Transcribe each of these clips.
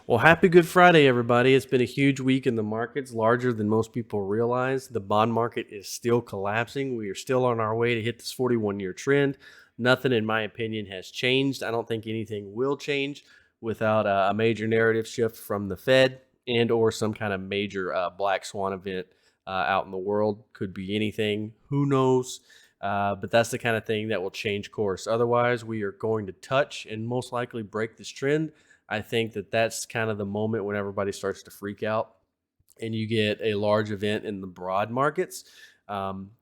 Well, happy Good Friday, everybody. It's been a huge week in the markets, larger than most people realize. The bond market is still collapsing. We are still on our way to hit this 41-year trend. Nothing, in my opinion, has changed. I don't think anything will change without a major narrative shift from the Fed and or some kind of major black swan event out in the world. Could be anything. Who knows? But that's the kind of thing that will change course. Otherwise, we are going to touch and most likely break this trend. I think that that's kind of the moment when everybody starts to freak out and you get a large event in the broad markets.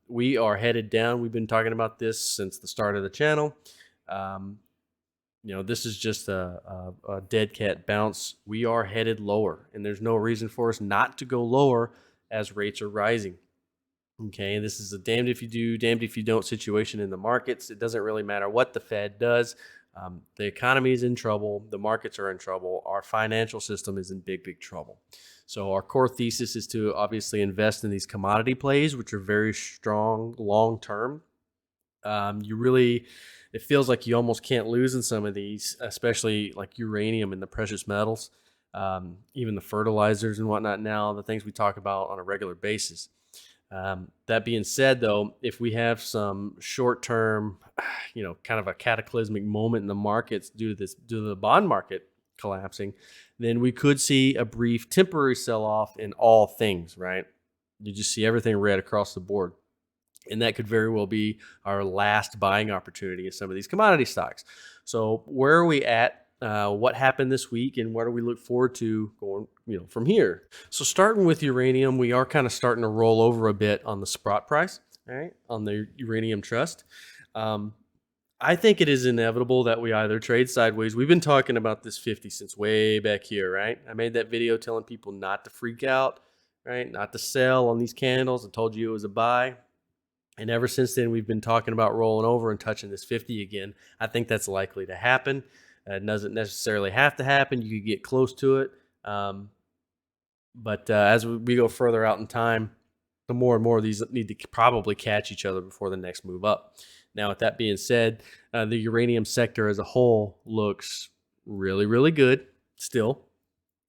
We are headed down. We've been talking about this since the start of the channel. This is just a dead cat bounce. We are headed lower, and there's no reason for us not to go lower as rates are rising. Okay, this is a damned if you do, damned if you don't situation in the markets. It doesn't really matter what the Fed does. The economy is in trouble. The markets are in trouble. Our financial system is in big, big trouble. So our core thesis is to obviously invest in these commodity plays, which are very strong long-term. It feels like you almost can't lose in some of these, especially like uranium and the precious metals, even the fertilizers and whatnot now, the things we talk about on a regular basis. That being said, though, if we have some short-term, kind of a cataclysmic moment in the markets due to the bond market collapsing, then we could see a brief temporary sell-off in all things, right? You just see everything red across the board. And that could very well be our last buying opportunity in some of these commodity stocks. So where are we at? What happened this week, and what do we look forward to going, from here? So starting with uranium, we are kind of starting to roll over a bit on the Sprott price, all right, on the uranium trust. I think it is inevitable that we either trade sideways. We've been talking about this 50 since way back here, right? I made that video telling people not to freak out, right? Not to sell on these candles. I told you it was a buy. And ever since then, we've been talking about rolling over and touching this 50 again. I think that's likely to happen. It doesn't necessarily have to happen. You could get close to it. But as we go further out in time, the more and more of these need to probably catch each other before the next move up. Now, with that being said, the uranium sector as a whole looks really, really good still.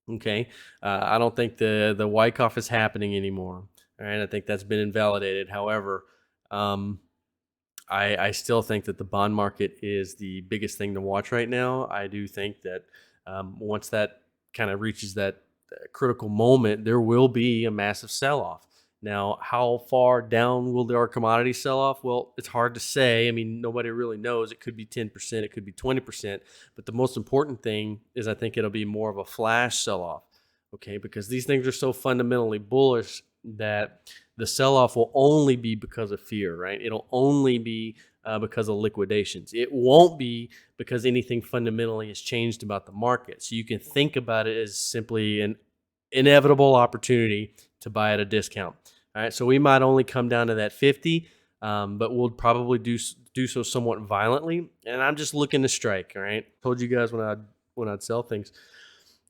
Okay. I don't think the Wyckoff is happening anymore. All right. I think that's been invalidated. However, I still think that the bond market is the biggest thing to watch right now. I do think that once that kind of reaches that critical moment, there will be a massive sell-off. Now, how far down will our commodity sell off? Well, it's hard to say. I mean, nobody really knows. It could be 10%, it could be 20%. But the most important thing is I think it'll be more of a flash sell-off, okay? Because these things are so fundamentally bullish that the sell-off will only be because of fear, right? It'll only be because of liquidations. It won't be because anything fundamentally has changed about the market. So you can think about it as simply an inevitable opportunity to buy at a discount. All right, so we might only come down to that 50, but we'll probably do so somewhat violently. And I'm just looking to strike. All right, told you guys when I'd sell things,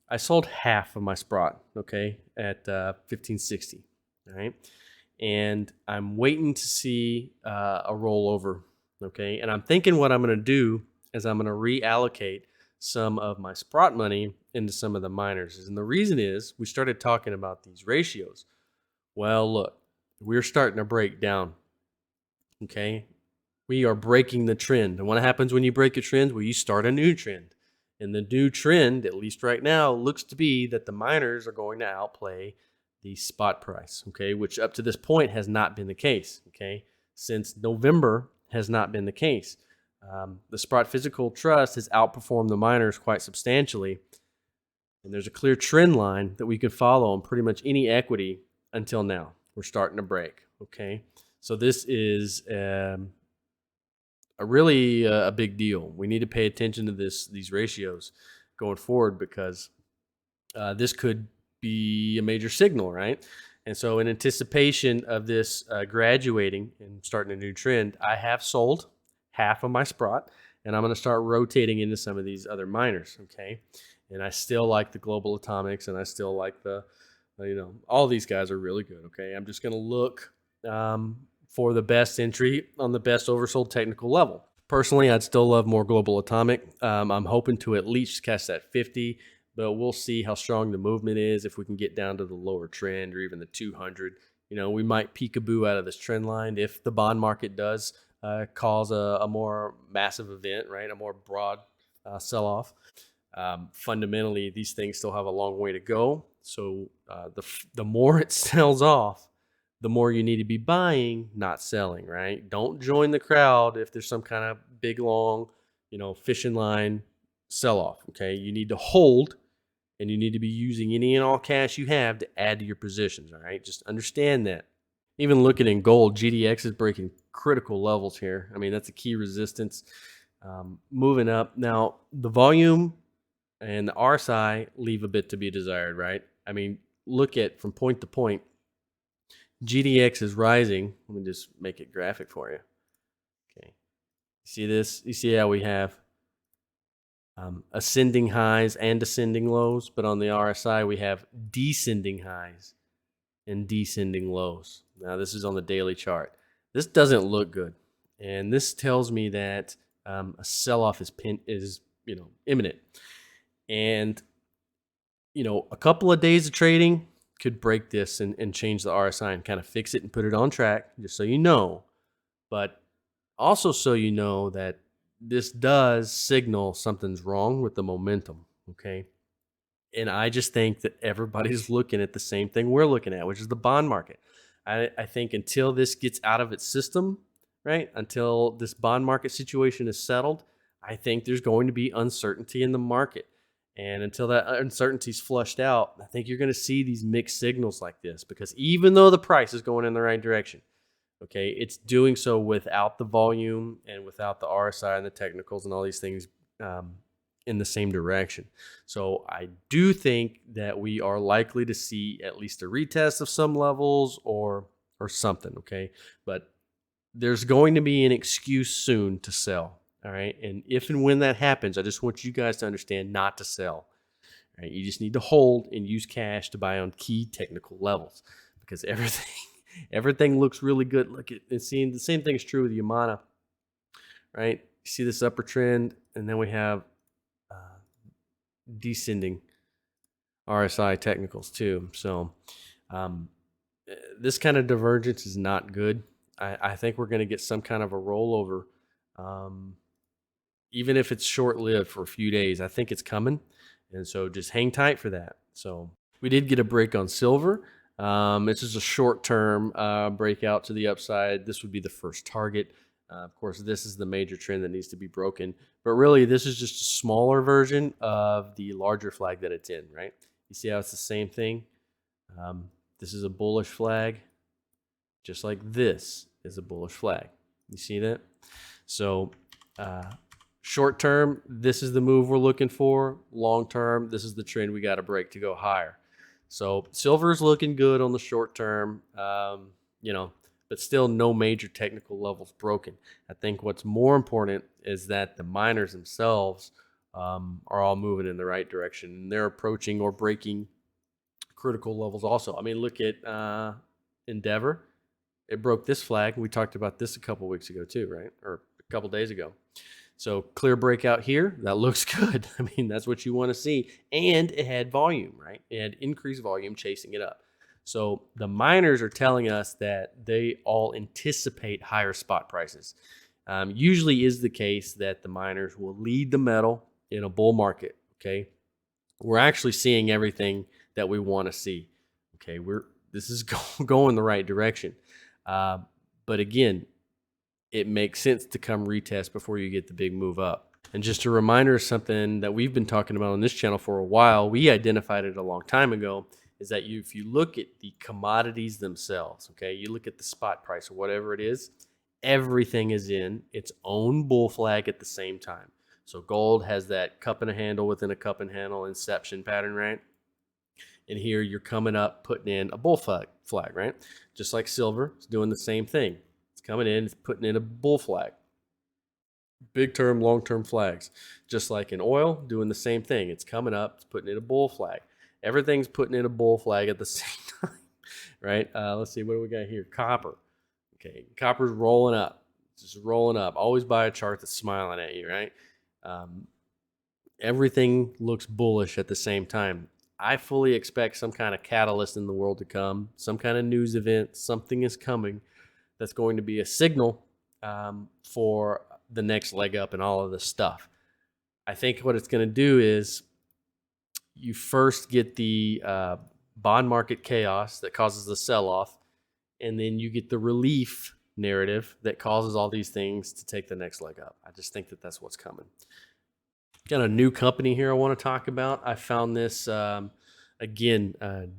I sold half of my Sprott, okay, at 1560. All right, and I'm waiting to see a rollover, okay. And I'm thinking what I'm going to do is I'm going to reallocate some of my Sprott money into some of the miners. And the reason is we started talking about these ratios. Well, look, we're starting to break down, okay? We are breaking the trend. And what happens when you break a trend? Well, you start a new trend. And the new trend, at least right now, looks to be that the miners are going to outplay the spot price, okay? Which up to this point has not been the case, okay? Since November has not been the case. The Sprott Physical Trust has outperformed the miners quite substantially. And there's a clear trend line that we can follow on pretty much any equity until now. We're starting to break, okay? So this is a big deal. We need to pay attention to these ratios going forward because this could be a major signal, right? And so in anticipation of this graduating and starting a new trend, I have sold half of my Sprott, and I'm going to start rotating into some of these other miners, okay? And I still like the Global Atomics, and I still like all these guys are really good, okay? I'm just going to look for the best entry on the best oversold technical level. Personally, I'd still love more Global Atomic. I'm hoping to at least catch that 50, but we'll see how strong the movement is. If we can get down to the lower trend or even the 200, we might peekaboo out of this trend line if the bond market does cause a more massive event, right? A more broad sell-off. Fundamentally, these things still have a long way to go. So the more it sells off, the more you need to be buying, not selling, right? Don't join the crowd if there's some kind of big, long, fishing line sell-off, okay? You need to hold, and you need to be using any and all cash you have to add to your positions, all right? Just understand that. Even looking in gold, GDX is breaking critical levels here. I mean, that's a key resistance. Moving up. Now, the volume and the RSI leave a bit to be desired, right? I mean, look at from point to point. GDX is rising. Let me just make it graphic for you. Okay. See this? You see how we have ascending highs and descending lows, but on the RSI we have descending highs and descending lows. Now this is on the daily chart. This doesn't look good, and this tells me that a sell-off is imminent. And a couple of days of trading could break this and change the RSI and kind of fix it and put it on track, just so you know. But also so you know that this does signal something's wrong with the momentum, okay? And I just think that everybody's looking at the same thing we're looking at, which is the bond market. I think until this gets out of its system, right, until this bond market situation is settled, I think there's going to be uncertainty in the market. And until that uncertainty is flushed out, I think you're going to see these mixed signals like this, because even though the price is going in the right direction, okay, it's doing so without the volume and without the RSI and the technicals and all these things in the same direction. So I do think that we are likely to see at least a retest of some levels or something, okay? But there's going to be an excuse soon to sell, all right? And if and when that happens, I just want you guys to understand not to sell. All right? You just need to hold and use cash to buy on key technical levels, because everything looks really good. Look at and seeing the same thing is true with Yamana, right? You see this upper trend, and then we have descending RSI technicals too. So this kind of divergence is not good. I think we're going to get some kind of a rollover, even if it's short-lived for a few days. I think it's coming, and so just hang tight for that. So we did get a break on silver. This is a short-term breakout to the upside. This would be the first target. Of course, this is the major trend that needs to be broken. But really, this is just a smaller version of the larger flag that it's in, right? You see how it's the same thing? This is a bullish flag, just like this is a bullish flag. You see that? So short term, this is the move we're looking for. Long term, this is the trend we got to break to go higher. So silver is looking good on the short term, but still no major technical levels broken. I think what's more important is that the miners themselves are all moving in the right direction, and they're approaching or breaking critical levels also. I mean, look at Endeavor. It broke this flag. We talked about this a couple weeks ago too, right? Or a couple days ago. So clear breakout here. That looks good. I mean, that's what you want to see. And it had volume, right? It had increased volume chasing it up. So the miners are telling us that they all anticipate higher spot prices. Usually is the case that the miners will lead the metal in a bull market, okay? We're actually seeing everything that we want to see, okay? This is going the right direction. But again, it makes sense to come retest before you get the big move up. And just a reminder of something that we've been talking about on this channel for a while, we identified it a long time ago, is that if you look at the commodities themselves, okay, you look at the spot price or whatever it is, everything is in its own bull flag at the same time. So gold has that cup and a handle within a cup and handle inception pattern, right? And here you're coming up, putting in a bull flag, right? Just like silver, it's doing the same thing. It's coming in, it's putting in a bull flag. Big term, long term flags. Just like in oil, doing the same thing. It's coming up, it's putting in a bull flag. Everything's putting in a bull flag at the same time, right? Let's see, what do we got here? Copper. Okay, copper's rolling up. It's just rolling up. Always buy a chart that's smiling at you, right? everything looks bullish at the same time. I fully expect some kind of catalyst in the world to come, some kind of news event, something is coming that's going to be a signal for the next leg up and all of this stuff. I think what it's going to do is you first get the bond market chaos that causes the sell-off, and then you get the relief narrative that causes all these things to take the next leg up. I just think that that's what's coming. Got a new company here I want to talk about. I found this, again,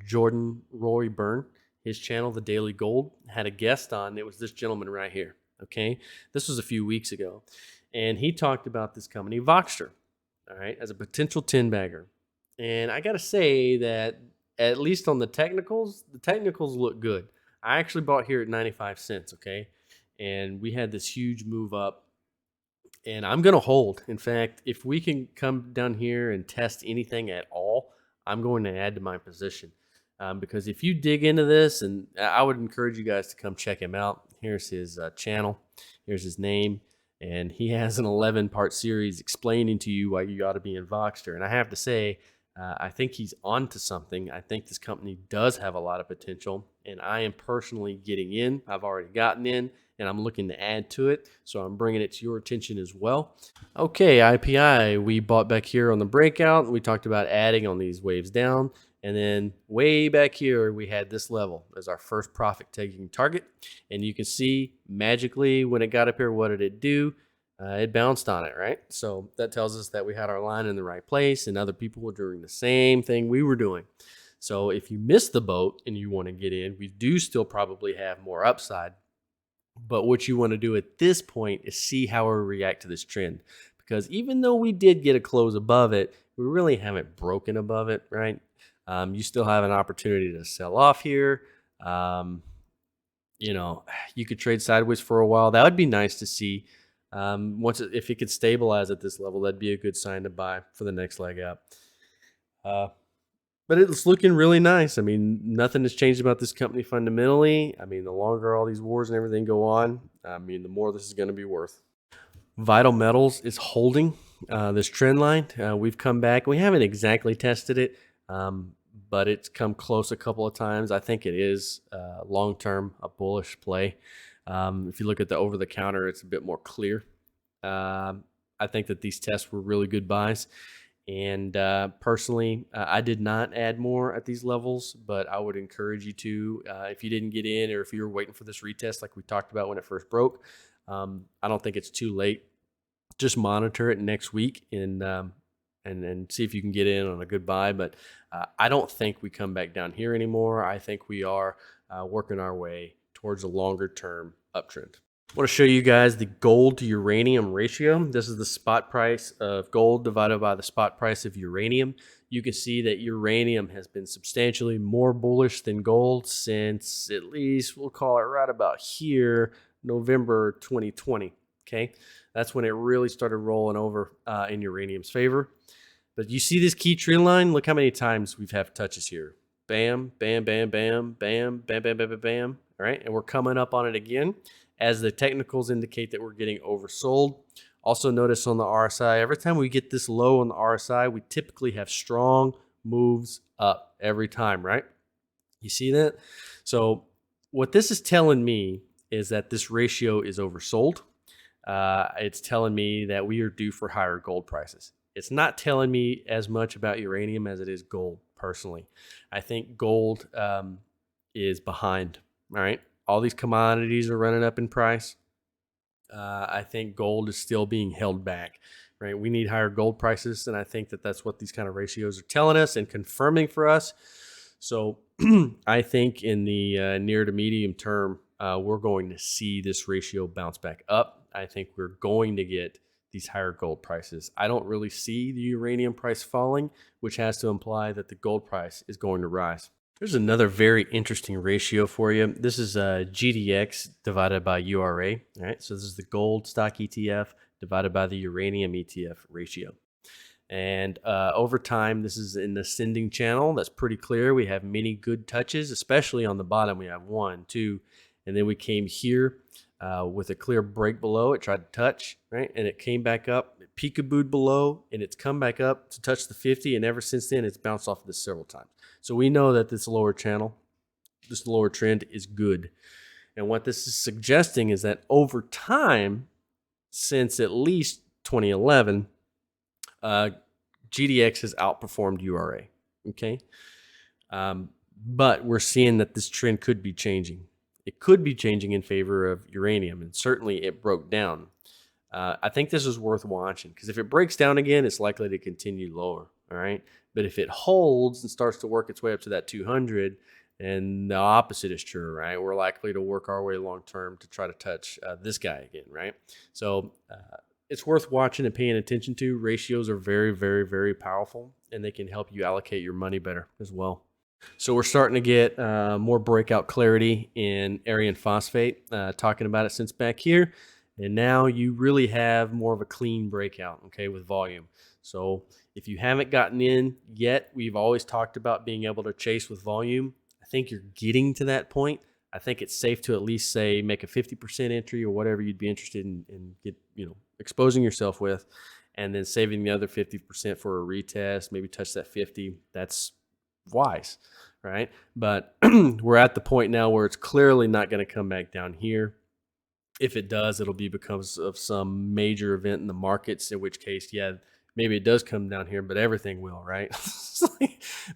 Jordan Roy Byrne, his channel, The Daily Gold, had a guest on. It was this gentleman right here, okay? This was a few weeks ago. And he talked about this company, Voxtur, all right, as a potential 10-bagger. And I got to say that at least on the technicals look good. I actually bought here at 95 cents, okay? And we had this huge move up. And I'm going to hold. In fact, if we can come down here and test anything at all, I'm going to add to my position. Because if you dig into this, and I would encourage you guys to come check him out. Here's his channel. Here's his name. And he has an 11-part series explaining to you why you ought to be in Voxtur. And I have to say, I think he's onto something. I think this company does have a lot of potential. And I am personally getting in. I've already gotten in. And I'm looking to add to it, so I'm bringing it to your attention as well. Okay, IPI, we bought back here on the breakout. We talked about adding on these waves down, and then way back here, we had this level as our first profit-taking target. And you can see magically when it got up here, what did it do? It bounced on it, right? So that tells us that we had our line in the right place, and other people were doing the same thing we were doing. So if you missed the boat and you want to get in, we do still probably have more upside. But what you want to do at this point is see how we react to this trend. Because even though we did get a close above it, we really haven't broken above it, right? You still have an opportunity to sell off here. You know, you could trade sideways for a while. That would be nice to see. If it could stabilize at this level, that'd be a good sign to buy for the next leg up. But it's looking really nice. I mean, nothing has changed about this company fundamentally. I mean, the longer all these wars and everything go on, I mean, the more this is going to be worth. Vital Metals is holding this trend line. We've come back. We haven't exactly tested it, but it's come close a couple of times. I think it is long-term a bullish play. If you look at the over-the-counter, it's a bit more clear. I think that these tests were really good buys. And personally, I did not add more at these levels, but I would encourage you to, if you didn't get in or if you were waiting for this retest like we talked about when it first broke, I don't think it's too late. Just monitor it next week and see if you can get in on a good buy. But I don't think we come back down here anymore. I think we are working our way towards a longer-term uptrend. I want to show you guys the gold to uranium ratio. This is the spot price of gold divided by the spot price of uranium. You can see that uranium has been substantially more bullish than gold since at least, we'll call it right about here, November 2020. Okay, that's when it really started rolling over in uranium's favor. But you see this key trend line? Look how many times we've had touches here. Bam, bam, bam, bam, bam, bam, bam, bam, bam, bam. All right, and we're coming up on it again, as the technicals indicate that we're getting oversold. Also notice on the RSI, every time we get this low on the RSI, we typically have strong moves up every time, right? You see that? So what this is telling me is that this ratio is oversold. It's telling me that we are due for higher gold prices. It's not telling me as much about uranium as it is gold, personally. I think gold is behind, all right? All these commodities are running up in price. I think gold is still being held back, right? We need higher gold prices, and I think that that's what these kind of ratios are telling us and confirming for us. So I think in the near to medium term, we're going to see this ratio bounce back up. I think we're going to get these higher gold prices. I don't really see the uranium price falling, which has to imply that the gold price is going to rise. There's another very interesting ratio for you. This is GDX divided by URA. All right, so this is the gold stock ETF divided by the uranium ETF ratio. And over time, this is an ascending channel. That's pretty clear. We have many good touches, especially on the bottom. We have 1, 2, and then we came here with a clear break below. It tried to touch, right? And it came back up. It peekabooed below, and it's come back up to touch the 50, and ever since then it's bounced off of this several times. So we know that this lower channel, this lower trend is good. And what this is suggesting is that over time, since at least 2011, GDX has outperformed URA. Okay, but we're seeing that this trend could be changing. It could be changing in favor of uranium, and certainly it broke down. I think this is worth watching because if it breaks down again, it's likely to continue lower. All right, but if it holds and starts to work its way up to that 200, and the opposite is true, right? We're likely to work our way long term to try to touch this guy again, right? So it's worth watching and paying attention to. Ratios are very, very, very powerful, and they can help you allocate your money better as well. So we're starting to get more breakout clarity in Arianna phosphate, talking about it since back here. And now you really have more of a clean breakout, okay, with volume. So if you haven't gotten in yet, we've always talked about being able to chase with volume. I think you're getting to that point. I think it's safe to at least say make a 50% entry or whatever you'd be interested in get, exposing yourself with, and then saving the other 50% for a retest, maybe touch that 50. That's wise, right? But we're at the point now where it's clearly not going to come back down here. If it does, it'll be because of some major event in the markets, in which case, yeah, maybe it does come down here, but everything will, right?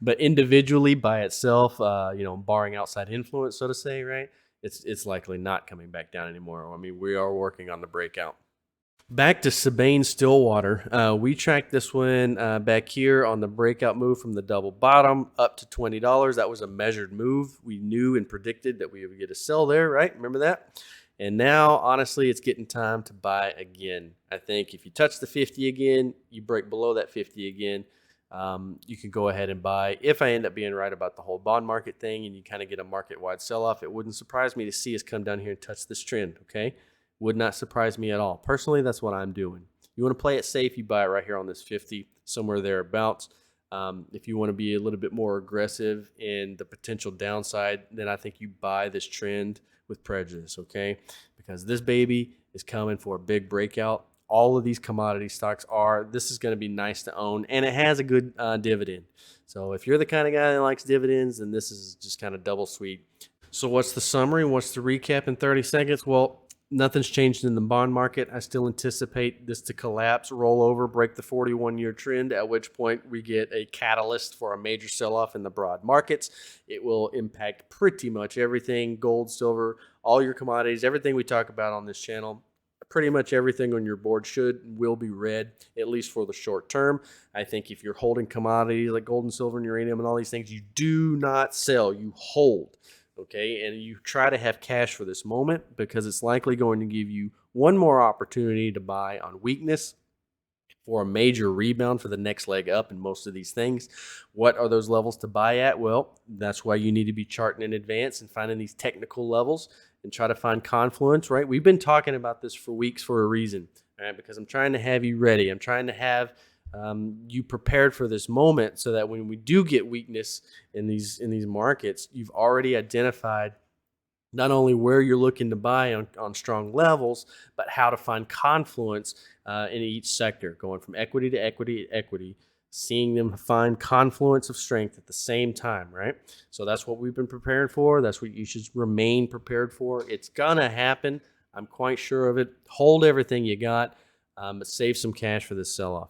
But individually by itself, barring outside influence, so to say, right? It's likely not coming back down anymore. I mean, we are working on the breakout. Back to Sibayne Stillwater. We tracked this one back here on the breakout move from the double bottom up to $20. That was a measured move. We knew and predicted that we would get a sell there, right? Remember that? And now, honestly, it's getting time to buy again. I think if you touch the 50 again, you break below that 50 again, you can go ahead and buy. If I end up being right about the whole bond market thing and you kind of get a market-wide sell-off, it wouldn't surprise me to see us come down here and touch this trend, okay? Would not surprise me at all. Personally, that's what I'm doing. You want to play it safe, you buy it right here on this 50, somewhere thereabouts. If you want to be a little bit more aggressive in the potential downside, then I think you buy this trend with prejudice, okay? Because this baby is coming for a big breakout. All of these commodity stocks are. This is going to be nice to own, and it has a good dividend. So if you're the kind of guy that likes dividends, then this is just kind of double sweet. So what's the summary? What's the recap in 30 seconds? Well, nothing's changed in the bond market. I still anticipate this to collapse, roll over, break the 41-year trend, at which point we get a catalyst for a major sell-off in the broad markets. It will impact pretty much everything, gold, silver, all your commodities, everything we talk about on this channel. Pretty much everything on your board will be red, at least for the short term. I think if you're holding commodities like gold and silver and uranium and all these things, you do not sell, you hold. Okay, and you try to have cash for this moment because it's likely going to give you one more opportunity to buy on weakness for a major rebound for the next leg up in most of these things. What are those levels to buy at? Well, that's why you need to be charting in advance and finding these technical levels and try to find Confluence, right? We've been talking about this for weeks for a reason, right? Because I'm trying to have you ready. I'm trying to have you prepared for this moment so that when we do get weakness in these markets, you've already identified not only where you're looking to buy on strong levels, but how to find confluence in each sector, going from equity to equity to equity, seeing them find confluence of strength at the same time, right? So that's what we've been preparing for. That's what you should remain prepared for. It's going to happen. I'm quite sure of it. Hold everything you got, but save some cash for this sell-off.